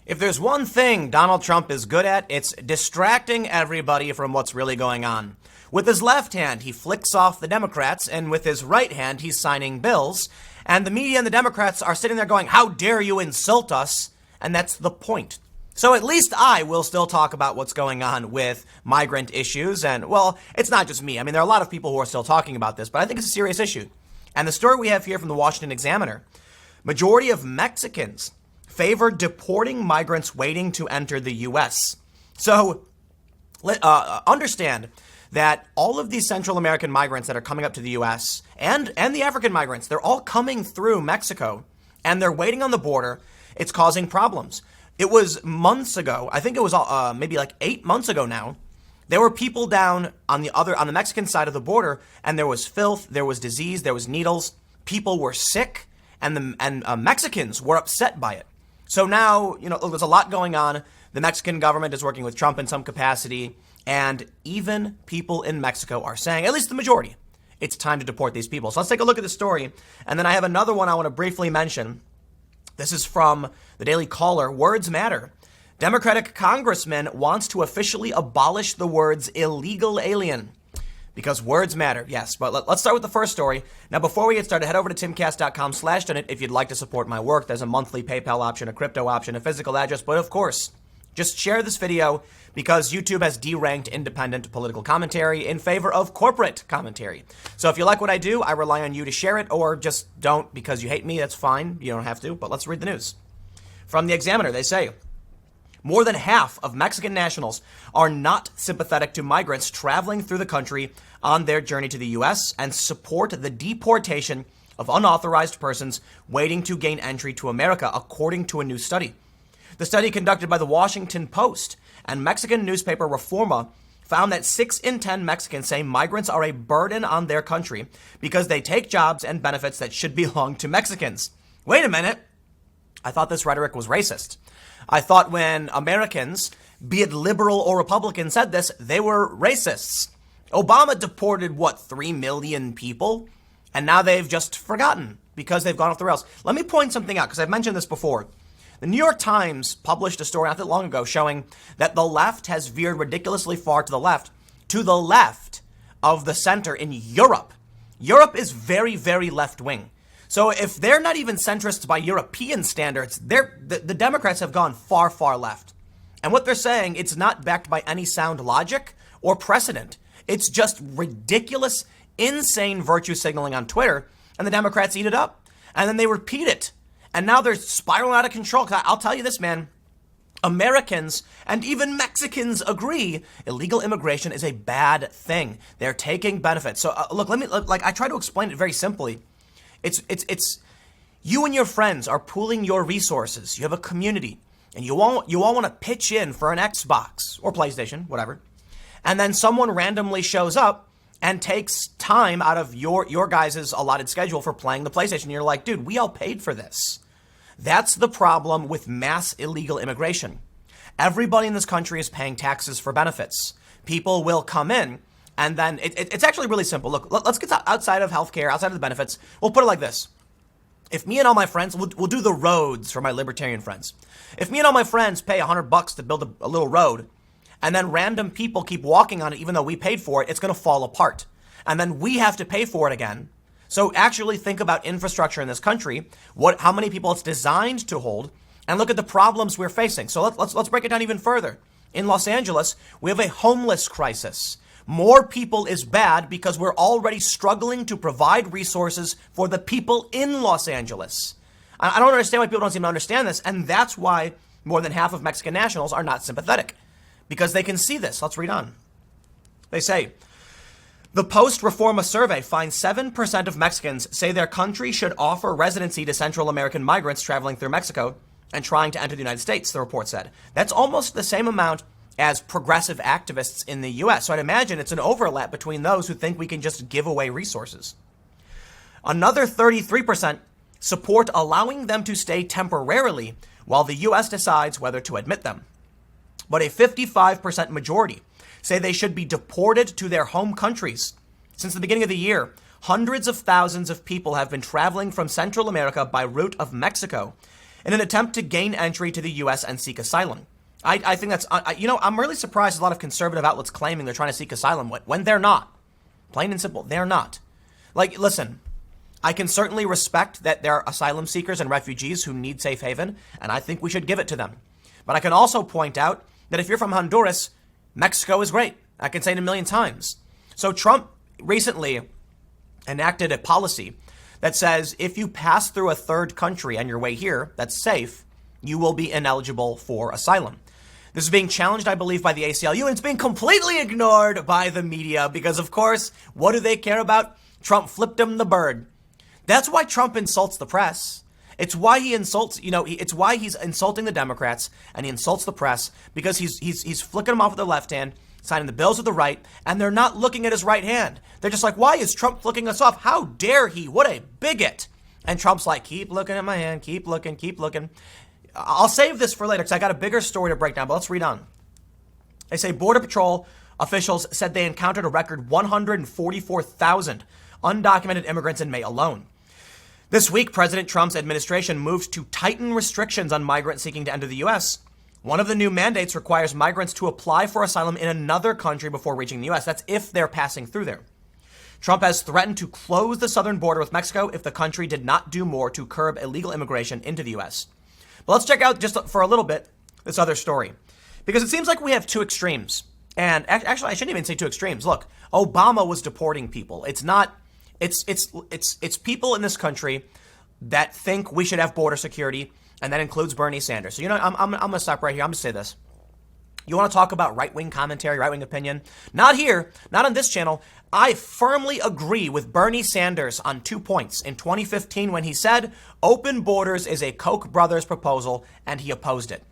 If there's one thing Donald Trump is good at, it's distracting everybody from what's really going on. With his left hand, he flicks off the Democrats, and with his right hand, he's signing bills. And the media and the Democrats are sitting there going, "How dare you insult us?" And that's the point. So at least I will still talk about what's going on with migrant issues. And, well, it's not just me. I mean, there are a lot of people who are still talking about this, but I think it's a serious issue. And the story we have here from the Washington Examiner: majority of Mexicans favor deporting migrants waiting to enter the U.S. So understand that all of these Central American migrants that are coming up to the U.S. and the African migrants, they're all coming through Mexico, and they're waiting on the border. It's causing problems. It was months ago. I think it was maybe like 8 months ago now. There were people down on the Mexican side of the border, and there was filth, there was disease, there was needles. People were sick, and Mexicans were upset by it. So now, there's a lot going on. The Mexican government is working with Trump in some capacity, and even people in Mexico are saying, at least the majority, it's time to deport these people. So let's take a look at the story. And then I have another one I want to briefly mention. This is from the Daily Caller. Words matter. Democratic congressman wants to officially abolish the words illegal alien. Because words matter, yes. But let's start with the first story. Now, before we get started, head over to timcast.com/donate if you'd like to support my work. There's a monthly PayPal option, a crypto option, a physical address. But of course, just share this video because YouTube has deranked independent political commentary in favor of corporate commentary. So if you like what I do, I rely on you to share it, or just don't because you hate me. That's fine. You don't have to. But let's read the news. From the Examiner, they say, more than half of Mexican nationals are not sympathetic to migrants traveling through the country on their journey to the U.S. and support the deportation of unauthorized persons waiting to gain entry to America, according to a new study. The study, conducted by the Washington Post and Mexican newspaper Reforma, found that 6 in 10 Mexicans say migrants are a burden on their country because they take jobs and benefits that should belong to Mexicans. Wait a minute. I thought this rhetoric was racist. I thought when Americans, be it liberal or Republican, said this, they were racists. Obama deported, 3 million people? And now they've just forgotten because they've gone off the rails. Let me point something out, because I've mentioned this before. The New York Times published a story not that long ago showing that the left has veered ridiculously far to the left of the center in Europe. Europe is very, very left-wing. So if they're not even centrists by European standards, the Democrats have gone far, far left. And what they're saying, it's not backed by any sound logic or precedent. It's just ridiculous, insane virtue signaling on Twitter, and the Democrats eat it up. And then they repeat it. And now they're spiraling out of control. 'Cause I'll tell you this, man. Americans and even Mexicans agree illegal immigration is a bad thing. They're taking benefits. So look, I try to explain it very simply. It's you and your friends are pooling your resources. You have a community, and you all want to pitch in for an Xbox or PlayStation, whatever. And then someone randomly shows up and takes time out of your guys' allotted schedule for playing the PlayStation. You're like, dude, we all paid for this. That's the problem with mass illegal immigration. Everybody in this country is paying taxes for benefits. People will come in. And then it's actually really simple. Look, let's get outside of healthcare, outside of the benefits. We'll put it like this. If me and all my friends, we'll do the roads for my libertarian friends. If me and all my friends pay $100 to build a little road, and then random people keep walking on it even though we paid for it, it's going to fall apart. And then we have to pay for it again. So actually think about infrastructure in this country, how many people it's designed to hold, and look at the problems we're facing. So let's break it down even further. In Los Angeles, we have a homeless crisis. More people is bad because we're already struggling to provide resources for the people in Los Angeles. I don't understand why people don't seem to understand this. And that's why more than half of Mexican nationals are not sympathetic, because they can see this. Let's read on. They say, the Post-Reforma survey finds 7% of Mexicans say their country should offer residency to Central American migrants traveling through Mexico and trying to enter the United States, the report said. That's almost the same amount as progressive activists in the U.S. So I'd imagine it's an overlap between those who think we can just give away resources. Another 33% support allowing them to stay temporarily while the U.S. decides whether to admit them. But a 55% majority say they should be deported to their home countries. Since the beginning of the year, hundreds of thousands of people have been traveling from Central America by route of Mexico, in an attempt to gain entry to the U.S. and seek asylum. I think that's, I'm really surprised a lot of conservative outlets claiming they're trying to seek asylum when they're not. Plain and simple, they're not. Like, listen, I can certainly respect that there are asylum seekers and refugees who need safe haven, and I think we should give it to them. But I can also point out that if you're from Honduras, Mexico is great. I can say it a million times. So Trump recently enacted a policy that says if you pass through a third country on your way here that's safe, you will be ineligible for asylum. This is being challenged, I believe, by the ACLU, and it's being completely ignored by the media because, of course, what do they care about? Trump flipped him the bird. That's why Trump insults the press. It's why he insults, it's why he's insulting the Democrats and he insults the press because he's flicking them off with the left hand, signing the bills with the right, and they're not looking at his right hand. They're just like, why is Trump flicking us off? How dare he? What a bigot. And Trump's like, keep looking at my hand, keep looking, keep looking. I'll save this for later because I got a bigger story to break down, but let's read on. They say Border Patrol officials said they encountered a record 144,000 undocumented immigrants in May alone. This week, President Trump's administration moved to tighten restrictions on migrants seeking to enter the U.S. One of the new mandates requires migrants to apply for asylum in another country before reaching the U.S. That's if they're passing through there. Trump has threatened to close the southern border with Mexico if the country did not do more to curb illegal immigration into the U.S. But let's check out just for a little bit this other story, because it seems like we have two extremes. And actually, I shouldn't even say two extremes. Look, Obama was deporting people. It's not. It's people in this country that think we should have border security, and that includes Bernie Sanders. So, I'm going to stop right here. I'm going to say this. You want to talk about right-wing commentary, right-wing opinion? Not here, not on this channel. I firmly agree with Bernie Sanders on 2 points. In 2015, when he said open borders is a Koch brothers proposal, and he opposed it.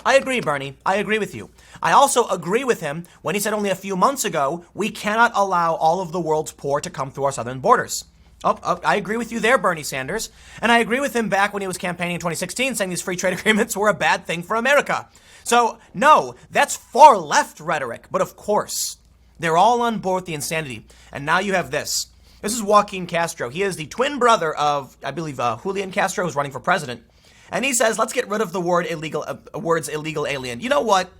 I agree, Bernie. I agree with you. I also agree with him when he said only a few months ago, we cannot allow all of the world's poor to come through our southern borders. I agree with you there, Bernie Sanders. And I agree with him back when he was campaigning in 2016, saying these free trade agreements were a bad thing for America. So, no, that's far left rhetoric. But of course, they're all on board with the insanity. And now you have this. This is Joaquin Castro. He is the twin brother of, I believe, Julian Castro, who's running for president. And he says, let's get rid of the words illegal alien. You know what?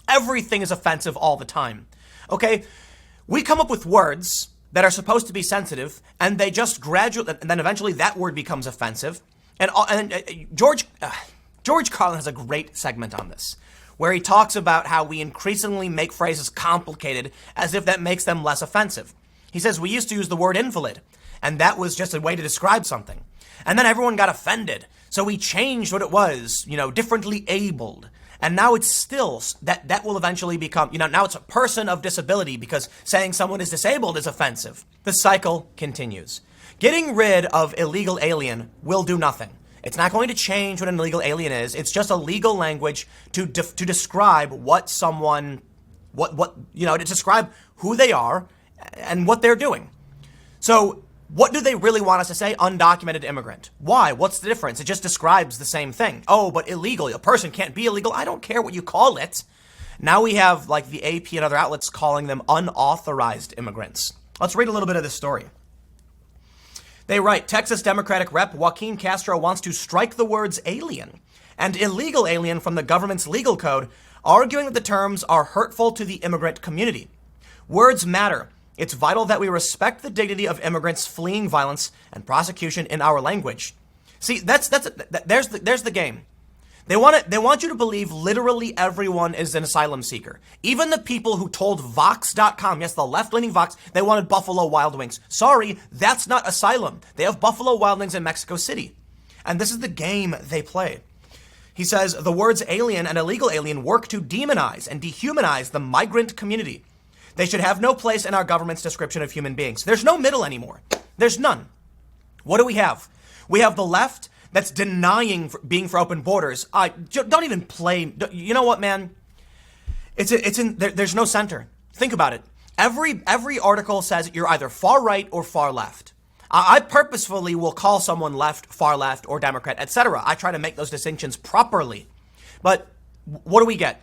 Everything is offensive all the time. Okay? We come up with words that are supposed to be sensitive, and they just gradually, and then eventually that word becomes offensive. And George Carlin has a great segment on this, where he talks about how we increasingly make phrases complicated as if that makes them less offensive. He says we used to use the word invalid, and that was just a way to describe something. And then everyone got offended. So we changed what it was, differently abled. And now it's still, that will eventually become, now it's a person of disability because saying someone is disabled is offensive. The cycle continues. Getting rid of illegal alien will do nothing. It's not going to change what an illegal alien is. It's just a legal language to describe what someone, to describe who they are and what they're doing. So what do they really want us to say? Undocumented immigrant. Why? What's the difference? It just describes the same thing. Oh, but illegal. A person can't be illegal. I don't care what you call it. Now we have like the AP and other outlets calling them unauthorized immigrants. Let's read a little bit of this story. They write, Texas Democratic Rep. Joaquin Castro wants to strike the words alien and illegal alien from the government's legal code, arguing that the terms are hurtful to the immigrant community. Words matter. It's vital that we respect the dignity of immigrants fleeing violence and prosecution in our language. See, there's the game. They want you to believe literally everyone is an asylum seeker. Even the people who told Vox.com, yes, the left-leaning Vox, they wanted Buffalo Wild Wings. Sorry, that's not asylum. They have Buffalo Wild Wings in Mexico City. And this is the game they play. He says the words alien and illegal alien work to demonize and dehumanize the migrant community. They should have no place in our government's description of human beings. There's no middle anymore. There's none. What do we have? We have the left that's denying being for open borders. Don't even play. You know what, man? There's no center. Think about it. Every article says you're either far right or far left. I purposefully will call someone left, far left, or Democrat, etc. I try to make those distinctions properly. But what do we get?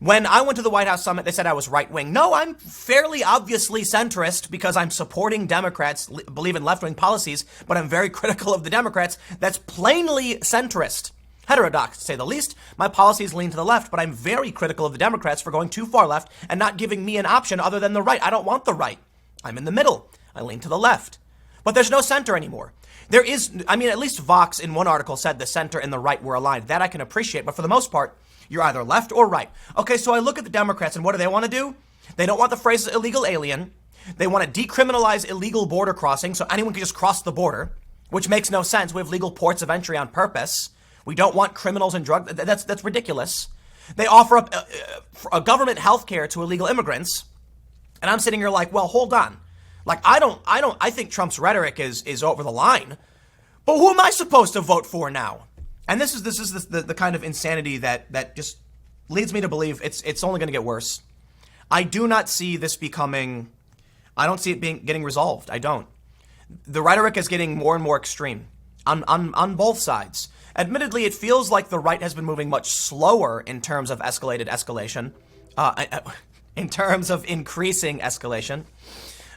When I went to the White House summit, they said I was right-wing. No, I'm fairly obviously centrist because I'm supporting Democrats, believe in left-wing policies, but I'm very critical of the Democrats. That's plainly centrist. Heterodox, to say the least. My policies lean to the left, but I'm very critical of the Democrats for going too far left and not giving me an option other than the right. I don't want the right. I'm in the middle. I lean to the left. But there's no center anymore. There is, at least Vox in one article said the center and the right were aligned. That I can appreciate, but for the most part, you're either left or right. Okay, so I look at the Democrats, and what do they want to do? They don't want the phrase illegal alien. They want to decriminalize illegal border crossing so anyone can just cross the border, which makes no sense. We have legal ports of entry on purpose. We don't want criminals and drugs. That's ridiculous. They offer up a government health care to illegal immigrants, and I'm sitting here like, well, hold on. Like, I think Trump's rhetoric is over the line, but who am I supposed to vote for now? And this is the kind of insanity that just leads me to believe it's only going to get worse. I do not see this becoming. I don't see it getting resolved. I don't. The rhetoric is getting more and more extreme on both sides. Admittedly, it feels like the right has been moving much slower in terms of escalation, in terms of increasing escalation.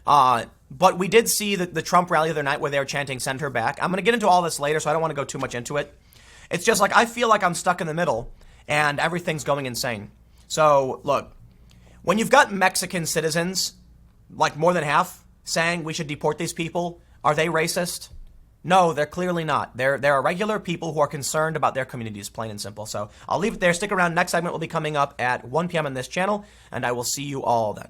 But we did see the Trump rally the other night where they were chanting "Send her back." I'm going to get into all this later, so I don't want to go too much into it. It's just like I feel like I'm stuck in the middle and everything's going insane. So, look, when you've got Mexican citizens, like more than half, saying we should deport these people, are they racist? No, they're clearly not. There are regular people who are concerned about their communities, plain and simple. So I'll leave it there. Stick around. Next segment will be coming up at 1 p.m. on this channel, and I will see you all then.